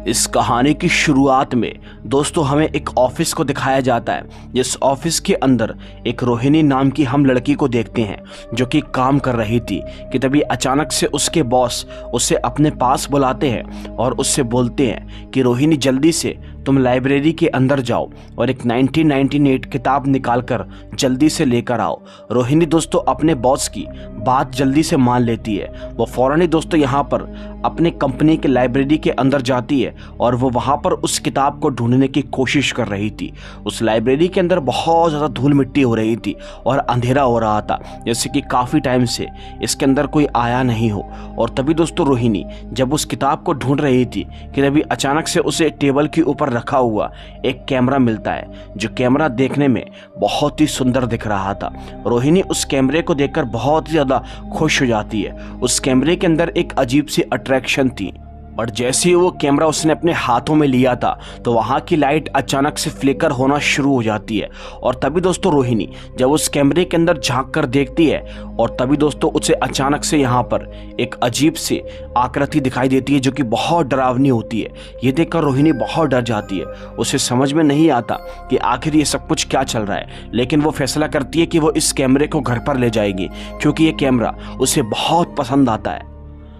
इस कहानी की शुरुआत में दोस्तों हमें एक ऑफिस को दिखाया जाता है। जिस ऑफिस के अंदर एक रोहिणी नाम की हम लड़की को देखते हैं जो कि काम कर रही थी कि तभी अचानक से उसके बॉस उसे अपने पास बुलाते हैं और उससे बोलते हैं कि रोहिणी जल्दी से तुम लाइब्रेरी के अंदर जाओ और एक 1998 किताब निकालकर जल्दी से लेकर आओ। रोहिणी दोस्तों अपने बॉस की बात जल्दी से मान लेती है। वो फौरन ही दोस्तों यहाँ पर अपने कंपनी के लाइब्रेरी के अंदर जाती है और वो वहाँ पर उस किताब को ढूंढने की कोशिश कर रही थी। उस लाइब्रेरी के अंदर बहुत ज़्यादा धूल मिट्टी हो रही थी और अंधेरा हो रहा था, जैसे कि काफ़ी टाइम से इसके अंदर कोई आया नहीं हो। और तभी दोस्तों रोहिणी जब उस किताब को ढूंढ रही थी कि तभी अचानक से उसे टेबल के ऊपर रखा हुआ एक कैमरा मिलता है, जो कैमरा देखने में बहुत ही सुंदर दिख रहा था। रोहिणी उस कैमरे को देखकर बहुत ही ज़्यादा खुश हो जाती है। उस कैमरे के अंदर एक अजीब सी अट्रैक्शन थी और जैसे ही वो कैमरा उसने अपने हाथों में लिया था तो वहाँ की लाइट अचानक से फ्लिकर होना शुरू हो जाती है। और तभी दोस्तों रोहिणी जब उस कैमरे के अंदर झांक कर देखती है और तभी दोस्तों उसे अचानक से यहाँ पर एक अजीब सी आकृति दिखाई देती है जो कि बहुत डरावनी होती है। ये देखकर रोहिणी बहुत डर जाती है। उसे समझ में नहीं आता कि आखिर ये सब कुछ क्या चल रहा है, लेकिन वो फैसला करती है कि वो इस कैमरे को घर पर ले जाएगी क्योंकि ये कैमरा उसे बहुत पसंद आता है।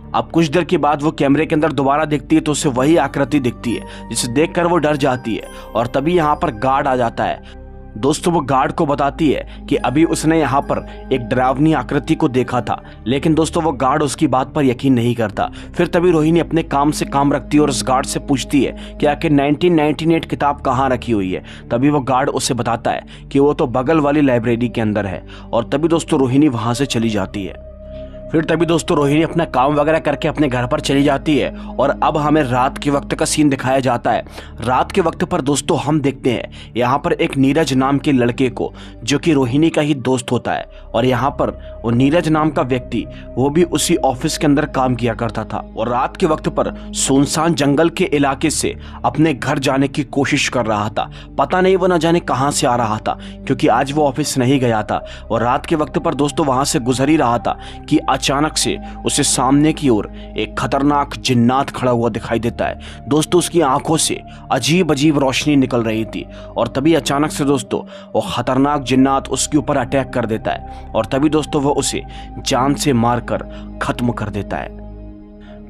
अब कुछ देर के बाद वो कैमरे के अंदर दोबारा देखती है तो उसे वही आकृति दिखती है जिसे देखकर वो डर जाती है। और तभी यहाँ पर गार्ड आ जाता है। दोस्तों वो गार्ड को बताती है कि अभी उसने यहाँ पर एक डरावनी आकृति को देखा था, लेकिन दोस्तों वो गार्ड उसकी बात पर यकीन नहीं करता। फिर तभी रोहिणी अपने काम से काम रखती है और उस गार्ड से पूछती है कि आखिर 1998 किताब कहाँ रखी हुई है। तभी वो गार्ड उसे बताता है कि वो तो बगल वाली लाइब्रेरी के अंदर है। और तभी दोस्तों रोहिणी वहाँ से चली जाती है। फिर तभी दोस्तों रोहिणी अपना काम वगैरह करके अपने घर पर चली जाती है और अब हमें रात के वक्त का सीन दिखाया जाता है। रात के वक्त पर दोस्तों हम देखते हैं यहाँ पर एक नीरज नाम के लड़के को जो कि रोहिणी का ही दोस्त होता है। और यहाँ पर वो नीरज नाम का व्यक्ति वो भी उसी ऑफिस के अंदर काम किया करता था और रात के वक्त पर सुनसान जंगल के इलाके से अपने घर जाने की कोशिश कर रहा था। पता नहीं वो न जाने कहाँ से आ रहा था क्योंकि आज वो ऑफिस नहीं गया था। और रात के वक्त पर दोस्तों वहां से गुजर ही रहा था कि अचानक से उसे सामने की ओर एक खतरनाक जिन्नात खड़ा हुआ दिखाई देता है। दोस्तों उसकी आंखों से अजीब अजीब रोशनी निकल रही थी और तभी अचानक से दोस्तों वो खतरनाक जिन्नात उसके ऊपर अटैक कर देता है और तभी दोस्तों वो उसे जान से मारकर खत्म कर देता है।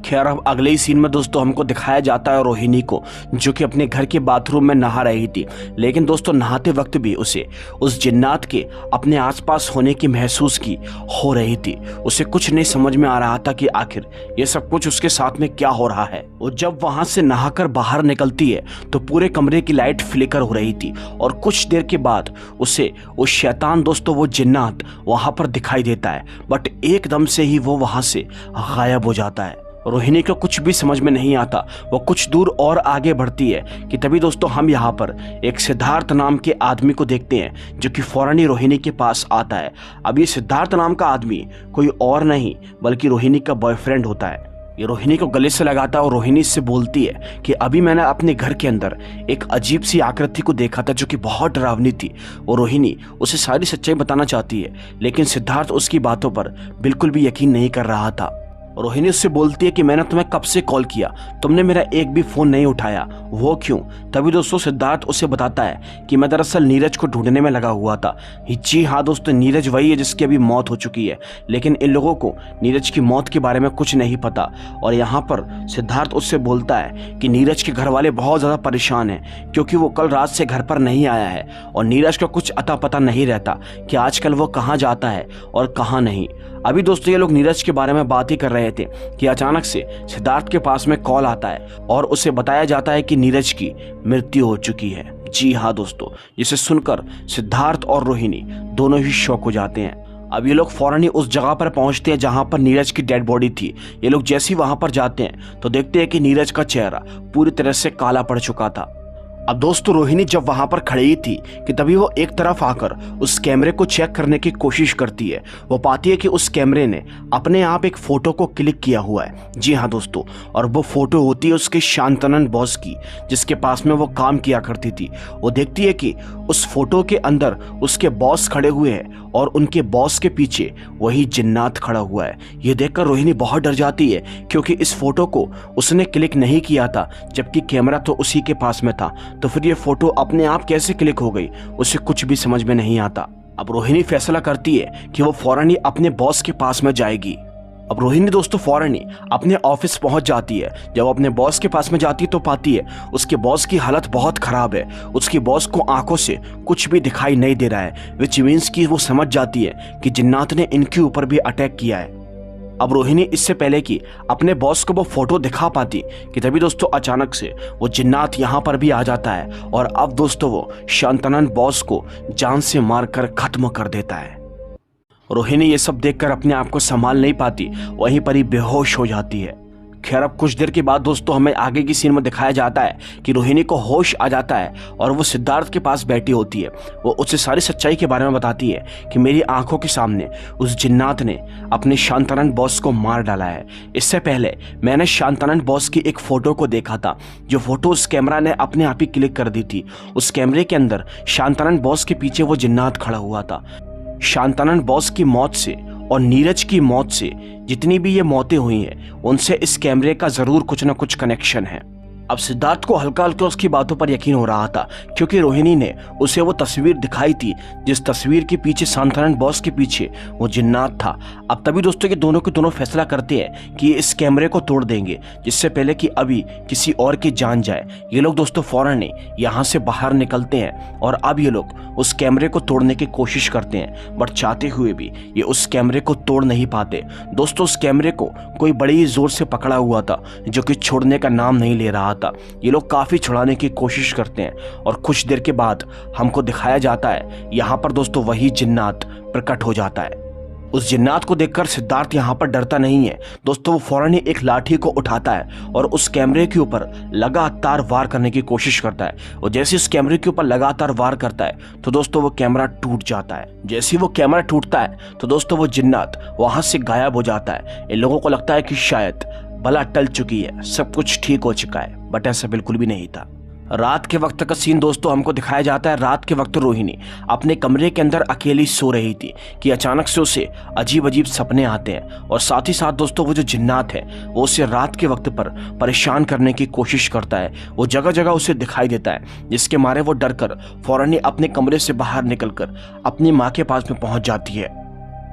खैर अब अगले ही सीन में दोस्तों हमको दिखाया जाता है रोहिणी को जो कि अपने घर के बाथरूम में नहा रही थी, लेकिन दोस्तों नहाते वक्त भी उसे उस जिन्नात के अपने आसपास होने की महसूस की हो रही थी। उसे कुछ नहीं समझ में आ रहा था कि आखिर ये सब कुछ उसके साथ में क्या हो रहा है। और जब वहां से नहाकर बाहर निकलती है तो पूरे कमरे की लाइट फ्लिकर हो रही थी और कुछ देर के बाद उसे उस शैतान दोस्तों वो जिन्नात वहां पर दिखाई देता है, बट एकदम से ही वो वहां से गायब हो जाता है। रोहिणी को कुछ भी समझ में नहीं आता। वो कुछ दूर और आगे बढ़ती है कि तभी दोस्तों हम यहाँ पर एक सिद्धार्थ नाम के आदमी को देखते हैं जो कि फौरन ही रोहिणी के पास आता है। अब ये सिद्धार्थ नाम का आदमी कोई और नहीं बल्कि रोहिणी का बॉयफ्रेंड होता है। ये रोहिणी को गले से लगाता है और रोहिणी से बोलती है कि अभी मैंने अपने घर के अंदर एक अजीब सी आकृति को देखा था जो कि बहुत डरावनी थी। और रोहिणी उसे सारी सच्चाई बताना चाहती है, लेकिन सिद्धार्थ उसकी बातों पर बिल्कुल भी यकीन नहीं कर रहा था। रोहिणी उससे बोलती है कि मैंने तुम्हें कब से कॉल किया, तुमने मेरा एक भी फोन नहीं उठाया, वो क्यों। तभी दोस्तों सिद्धार्थ उसे बताता है कि मैं दरअसल नीरज को ढूंढने में लगा हुआ था। जी हाँ दोस्तों, नीरज वही है जिसकी अभी मौत हो चुकी है, लेकिन इन लोगों को नीरज की मौत के बारे में कुछ नहीं पता। और यहाँ पर सिद्धार्थ उससे बोलता है कि नीरज के घर वाले बहुत ज़्यादा परेशान हैं क्योंकि वो कल रात से घर पर नहीं आया है और नीरज का कुछ अता पता नहीं रहता कि आजकल वो कहाँ जाता है और कहाँ नहीं। अभी दोस्तों ये लोग नीरज के बारे में बात ही कर रहे थे कि अचानक से सिद्धार्थ के पास में कॉल आता है और उसे बताया जाता है कि नीरज की मृत्यु हो चुकी है। जी हाँ दोस्तों, जिसे सुनकर सिद्धार्थ और रोहिणी दोनों ही शॉक हो जाते हैं। अब ये लोग फौरन ही उस जगह पर पहुंचते हैं जहां पर नीरज की डेड बॉडी थी। ये लोग जैसे ही वहां पर जाते हैं तो देखते हैं कि नीरज का चेहरा पूरी तरह से काला पड़ चुका था। अब दोस्तों रोहिणी जब वहां पर खड़ी थी कि तभी वो एक तरफ आकर उस कैमरे को चेक करने की कोशिश करती है। वो पाती है कि उस कैमरे ने अपने आप एक फोटो को क्लिक किया हुआ है। जी हाँ दोस्तों, और वो फोटो होती है उसके शांतनन बॉस की, जिसके पास में वो काम किया करती थी। वो देखती है कि उस फोटो के अंदर उसके बॉस खड़े हुए हैं और उनके बॉस के पीछे वही जिन्नात खड़ा हुआ है। ये देखकर रोहिणी बहुत डर जाती है, क्योंकि इस फोटो को उसने क्लिक नहीं किया था, जबकि कैमरा तो उसी के पास में था। तो फिर ये फोटो अपने आप कैसे क्लिक हो गई, उसे कुछ भी समझ में नहीं आता। अब रोहिणी फैसला करती है कि वो फौरन ही अपने बॉस के पास में जाएगी। अब रोहिणी दोस्तों फौरन ही अपने ऑफिस पहुंच जाती है। जब अपने बॉस के पास में जाती है तो पाती है उसके बॉस की हालत बहुत खराब है। उसकी बॉस को आंखों से कुछ भी दिखाई नहीं दे रहा है, विच मीन्स कि वो समझ जाती है कि जिन्नात ने इनके ऊपर भी अटैक किया है। अब रोहिणी इससे पहले कि अपने बॉस को वो फोटो दिखा पाती कि तभी दोस्तों अचानक से वो जिन्नात यहाँ पर भी आ जाता है और अब दोस्तों वो शांतनन बॉस को जान से मारकर खत्म कर देता है। रोहिणी ये सब देखकर अपने आप को संभाल नहीं पाती, वहीं पर ही बेहोश हो जाती है। खैर अब कुछ देर के बाद दोस्तों हमें आगे की सीन में दिखाया जाता है कि रोहिणी को होश आ जाता है और वो सिद्धार्थ के पास बैठी होती है। वो उससे सारी सच्चाई के बारे में बताती है कि मेरी आंखों के सामने उस जिन्नात ने अपने शांतनन बॉस को मार डाला है। इससे पहले मैंने शांतनन बॉस की एक फोटो को देखा था, जो फोटो उस कैमरा ने अपने आप ही क्लिक कर दी थी। उस कैमरे के अंदर शांतनन बॉस के पीछे वो जिन्नात खड़ा हुआ था। शांतनन बॉस की मौत से और नीरज की मौत से जितनी भी ये मौतें हुई हैं, उनसे इस कैमरे का जरूर कुछ ना कुछ कनेक्शन है। अब सिद्धार्थ को हल्का हल्का उसकी बातों पर यकीन हो रहा था, क्योंकि रोहिणी ने उसे वो तस्वीर दिखाई थी जिस तस्वीर के पीछे शांतनन बॉस के पीछे वो जिन्नात था। अब तभी दोस्तों ये दोनों के दोनों फैसला करते हैं कि इस कैमरे को तोड़ देंगे, जिससे पहले कि अभी किसी और की जान जाए। ये लोग दोस्तों फौरन ही यहाँ से बाहर निकलते हैं और अब ये लोग उस कैमरे को तोड़ने की कोशिश करते हैं, बट चाहते हुए भी ये उस कैमरे को तोड़ नहीं पाते। दोस्तों उस कैमरे को कोई बड़ी जोर से पकड़ा हुआ था, जो कि छोड़ने का नाम नहीं ले रहा था। ये लोग काफी छुड़ाने की कोशिश करते हैं और कुछ देर के बाद हमको दिखाया जाता है यहाँ पर दोस्तों वही जिन्नात प्रकट हो जाता है। उस जिन्नात को देखकर सिद्धार्थ यहाँ पर डरता नहीं है। दोस्तों वो फौरन ही एक लाठी को उठाता है और उस कैमरे के ऊपर लगातार वार करने की कोशिश करता है। और जैसे उस कैमरे के ऊपर लगातार वार करता है तो दोस्तों वो कैमरा टूट जाता है। जैसे वो कैमरा टूटता है तो दोस्तों वो जिन्नात वहां से गायब हो जाता है। इन लोगों को लगता है कि शायद बला टल चुकी है, सब कुछ ठीक हो चुका है, बट ऐसा बिल्कुल भी नहीं था। रात के वक्त का सीन दोस्तों हमको दिखाया जाता है। रात के वक्त रोहिणी अपने कमरे के अंदर अकेली सो रही थी कि अचानक से उसे अजीब अजीब सपने आते हैं और साथ ही साथ दोस्तों वो जो जिन्नात है वो उसे रात के वक्त पर परेशान करने की कोशिश करता है। वो जगह जगह उसे दिखाई देता है, जिसके मारे वो डर कर फौरन ही अपने कमरे से बाहर निकलकर अपनी माँ के पास में पहुंच जाती है।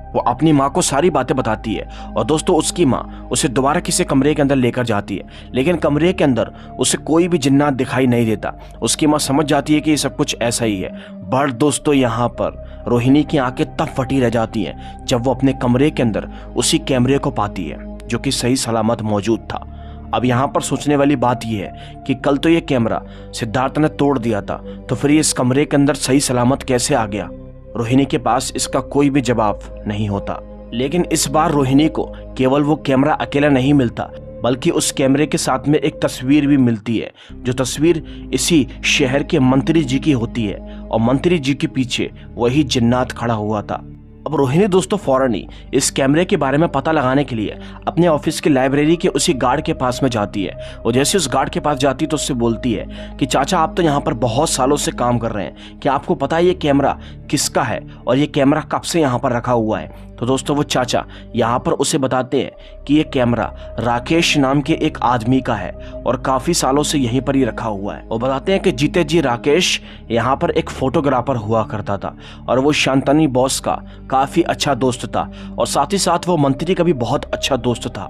वो अपनी माँ को सारी बातें बताती है और दोस्तों उसकी माँ उसे दोबारा किसी कमरे के अंदर लेकर जाती है, लेकिन कमरे के अंदर उसे कोई भी जिन्नात दिखाई नहीं देता। उसकी माँ समझ जाती है कि ये सब कुछ ऐसा ही है। बट दोस्तों यहाँ पर रोहिणी की आंखें तब फटी रह जाती हैं जब वो अपने कमरे के अंदर उसी कैमरे को पाती है, जो कि सही सलामत मौजूद था। अब यहाँ पर सोचने वाली बात यह है कि कल तो ये कैमरा सिद्धार्थ ने तोड़ दिया था, तो फिर ये इस कमरे के अंदर सही सलामत कैसे आ गया? रोहिणी के पास इसका कोई भी जवाब नहीं होता। लेकिन इस बार रोहिणी को केवल वो कैमरा अकेला नहीं मिलता, बल्कि उस कैमरे के साथ में एक तस्वीर भी मिलती है, जो तस्वीर इसी शहर के मंत्री जी की होती है और मंत्री जी के पीछे वही जिन्नात खड़ा हुआ था। अब रोहिणी दोस्तों फौरन ही इस कैमरे के बारे में पता लगाने के लिए अपने ऑफिस की लाइब्रेरी के उसी गार्ड के पास में जाती है। और जैसे उस गार्ड के पास जाती है तो उससे बोलती है कि चाचा आप तो यहाँ पर बहुत सालों से काम कर रहे हैं, क्या आपको पता है ये कैमरा किसका है और ये कैमरा कब से यहाँ पर रखा हुआ है? तो दोस्तों वो चाचा यहाँ पर उसे बताते हैं कि ये कैमरा राकेश नाम के एक आदमी का है और काफी सालों से यहीं पर ही रखा हुआ है। और बताते हैं कि जीते जी राकेश यहाँ पर एक फोटोग्राफर हुआ करता था और वो शांतनी बॉस का काफी अच्छा दोस्त था और साथ ही साथ वो मंत्री का भी बहुत अच्छा दोस्त था।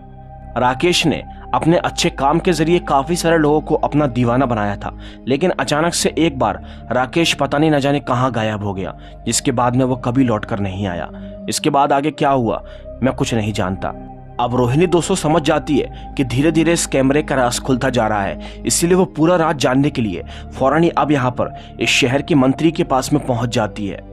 राकेश ने अपने अच्छे काम के जरिए काफी सारे लोगों को अपना दीवाना बनाया था, लेकिन अचानक से एक बार राकेश पता नहीं न जाने कहाँ गायब हो गया, जिसके बाद में वो कभी लौट कर नहीं आया। इसके बाद आगे क्या हुआ मैं कुछ नहीं जानता। अब रोहिणी दोस्तों समझ जाती है कि धीरे धीरे इस कैमरे का राज खुलता जा रहा है, इसीलिए वो पूरा राज जानने के लिए फौरन ही अब यहाँ पर इस शहर के मंत्री के पास में पहुंच जाती है।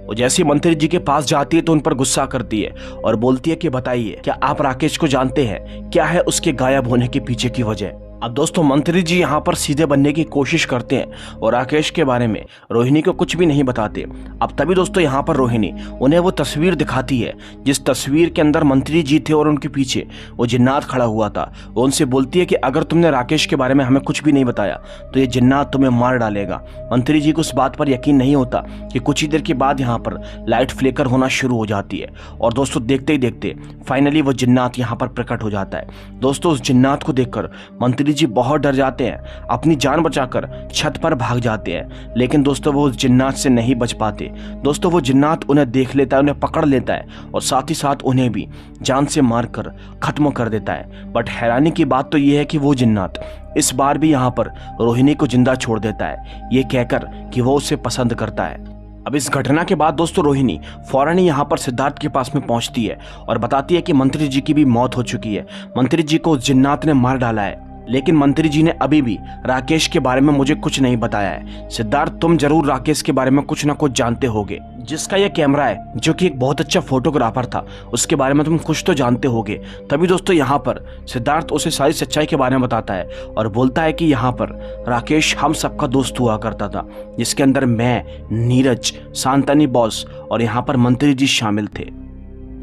और जैसे मंत्री जी के पास जाती है तो उन पर गुस्सा करती है और बोलती है कि बताइए क्या आप राकेश को जानते हैं, क्या है उसके गायब होने के पीछे की वजह? अब दोस्तों मंत्री जी यहाँ पर सीधे बनने की कोशिश करते हैं और राकेश के बारे में रोहिणी को कुछ भी नहीं बताते। अब तभी दोस्तों यहाँ पर रोहिणी उन्हें वो तस्वीर दिखाती है जिस तस्वीर के अंदर मंत्री जी थे और उनके पीछे वो जिन्नात खड़ा हुआ था। वो उनसे बोलती है कि अगर तुमने राकेश के बारे में हमें कुछ भी नहीं बताया तो ये जिन्नात तुम्हें मार डालेगा। मंत्री जी को उस बात पर यकीन नहीं होता कि कुछ ही देर के बाद यहाँ पर लाइट फ्लिकर होना शुरू हो जाती है और दोस्तों देखते ही देखते फाइनली वो जिन्नात यहाँ पर प्रकट हो जाता है। दोस्तों उस जिन्नात को देखकर मंत्री जी बहुत डर जाते हैं, अपनी जान बचाकर छत पर भाग जाते हैं, लेकिन दोस्तों वो उस जिन्नात से नहीं बच पाते। दोस्तों वो जिन्नात उन्हें देख लेता है, उन्हें पकड़ लेता है और साथ ही साथ उन्हें भी जान से मारकर खत्म कर देता है। बट हैरानी की बात तो यह है कि वो जिन्नात इस बार भी यहाँ पर रोहिणी को जिंदा छोड़ देता है, ये कहकर कि वो उसे पसंद करता है। अब इस घटना के बाद दोस्तों रोहिणी फौरन ही यहाँ पर सिद्धार्थ के पास में पहुंचती है और बताती है कि मंत्री जी की भी मौत हो चुकी है, मंत्री जी को उस जिन्नात ने मार डाला है, लेकिन मंत्री जी ने अभी भी राकेश के बारे में मुझे कुछ नहीं बताया है। सिद्धार्थ तुम जरूर राकेश के बारे में कुछ ना कुछ जानते होगे, जिसका ये कैमरा है जो कि एक बहुत अच्छा फोटोग्राफर था, उसके बारे में तुम कुछ तो जानते होगे। तभी दोस्तों यहाँ पर सिद्धार्थ उसे सारी सच्चाई के बारे में बताता है और बोलता है कि यहाँ पर राकेश हम सबका दोस्त हुआ करता था, जिसके अंदर मैं, नीरज, शांतनी बॉस और यहाँ पर मंत्री जी शामिल थे।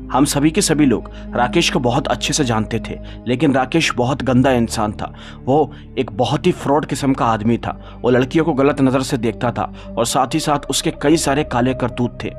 हम सभी के सभी लोग राकेश को बहुत अच्छे से जानते थे, लेकिन राकेश बहुत गंदा इंसान था। वो एक बहुत ही फ्रॉड किस्म का आदमी था। वो लड़कियों को गलत नज़र से देखता था और साथ ही साथ उसके कई सारे काले करतूत थे।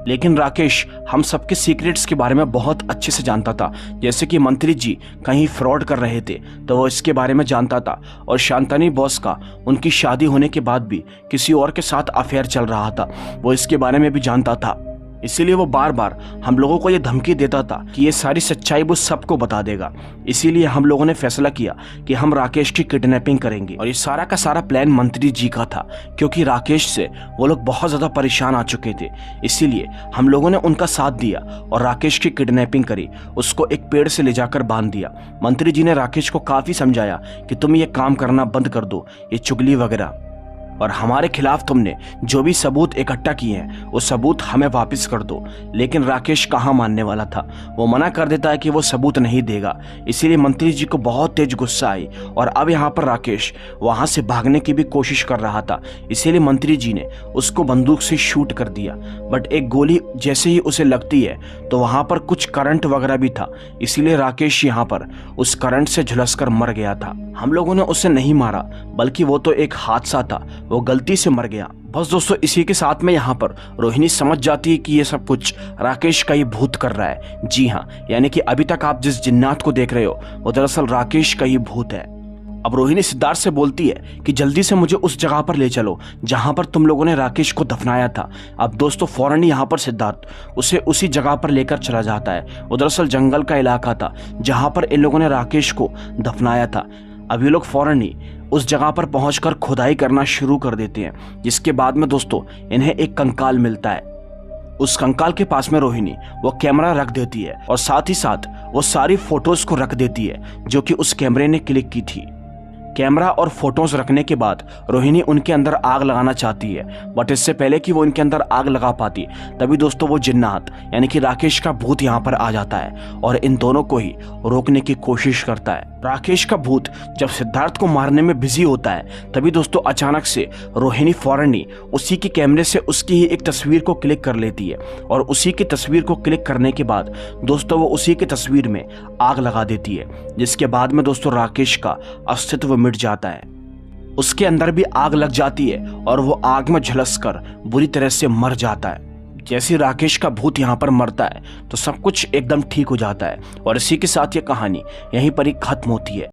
लेकिन राकेश हम सबके सीक्रेट्स के बारे में बहुत अच्छे से जानता था, जैसे कि मंत्री जी कहीं फ्रॉड कर रहे थे तो वो इसके बारे में जानता था, और शांतनी बॉस का उनकी शादी होने के बाद भी किसी और के साथ अफेयर चल रहा था, वो इसके बारे में भी जानता था। इसीलिए वो बार बार हम लोगों को ये धमकी देता था कि ये सारी सच्चाई वो सबको बता देगा। इसीलिए हम लोगों ने फैसला किया कि हम राकेश की किडनैपिंग करेंगे, और ये सारा का सारा प्लान मंत्री जी का था, क्योंकि राकेश से वो लोग बहुत ज़्यादा परेशान आ चुके थे। इसीलिए हम लोगों ने उनका साथ दिया और राकेश की किडनैपिंग करी, उसको एक पेड़ से ले जाकर बांध दिया। मंत्री जी ने राकेश को काफ़ी समझाया कि तुम ये काम करना बंद कर दो, ये चुगली वगैरह, और हमारे खिलाफ तुमने जो भी सबूत इकट्ठा किए हैं वो सबूत हमें वापस कर दो। लेकिन राकेश कहाँ मानने वाला था, वो मना कर देता है कि वो सबूत नहीं देगा। इसीलिए मंत्री जी को बहुत तेज गुस्सा आई और अब यहाँ पर राकेश वहाँ से भागने की भी कोशिश कर रहा था। इसीलिए मंत्री जी ने उसको बंदूक से शूट कर दिया, बट एक गोली जैसे ही उसे लगती है तो वहाँ पर कुछ करंट वगैरह भी था, इसीलिए राकेश यहाँ पर उस करंट से झुलसकर मर गया था। हम लोगों ने उसे नहीं मारा, बल्कि वो तो एक हादसा था, वो गलती से मर गया। बस दोस्तों इसी के साथ में यहाँ पर रोहिणी समझ जाती है कि ये सब कुछ राकेश का ही भूत कर रहा है। जी हाँ, यानी कि अभी तक आप जिस जिन्नात को देख रहे हो वो दरअसल राकेश का ही भूत है। अब रोहिणी सिद्धार्थ से बोलती है कि जल्दी से मुझे उस जगह पर ले चलो जहां पर तुम लोगों ने राकेश को दफनाया था। अब दोस्तों फौरन ही यहाँ पर सिद्धार्थ उसे उसी जगह पर लेकर चला जाता है। वो दरअसल जंगल का इलाका था जहां पर इन लोगों ने राकेश को दफनाया था। अब ये लोग फौरन ही उस जगह पर पहुंचकर खुदाई करना शुरू कर देते हैं, जिसके बाद में दोस्तों इन्हें एक कंकाल मिलता है। उस कंकाल के पास में रोहिणी वो कैमरा रख देती है और साथ ही साथ वो सारी फोटोज को रख देती है जो कि उस कैमरे ने क्लिक की थी। कैमरा और फोटोज रखने के बाद रोहिणी उनके अंदर आग लगाना चाहती है, बट इससे पहले कि वो इनके अंदर आग लगा पाती तभी दोस्तों वो जिन्नात यानी कि राकेश का भूत यहाँ पर आ जाता है और इन दोनों को ही रोकने की कोशिश करता है। राकेश का भूत जब सिद्धार्थ को मारने में बिजी होता है तभी दोस्तों अचानक से रोहिणी फौरन ही उसी के कैमरे से उसकी ही एक तस्वीर को क्लिक कर लेती है, और उसी की तस्वीर को क्लिक करने के बाद दोस्तों वो उसी की तस्वीर में आग लगा देती है, जिसके बाद में दोस्तों राकेश का अस्तित्व मिट जाता है। उसके अंदर भी आग लग जाती है और वो आग में झुलसकर बुरी तरह से मर जाता है। जैसे राकेश का भूत यहाँ पर मरता है तो सब कुछ एकदम ठीक हो जाता है, और इसी के साथ ये कहानी यहीं पर ही खत्म होती है।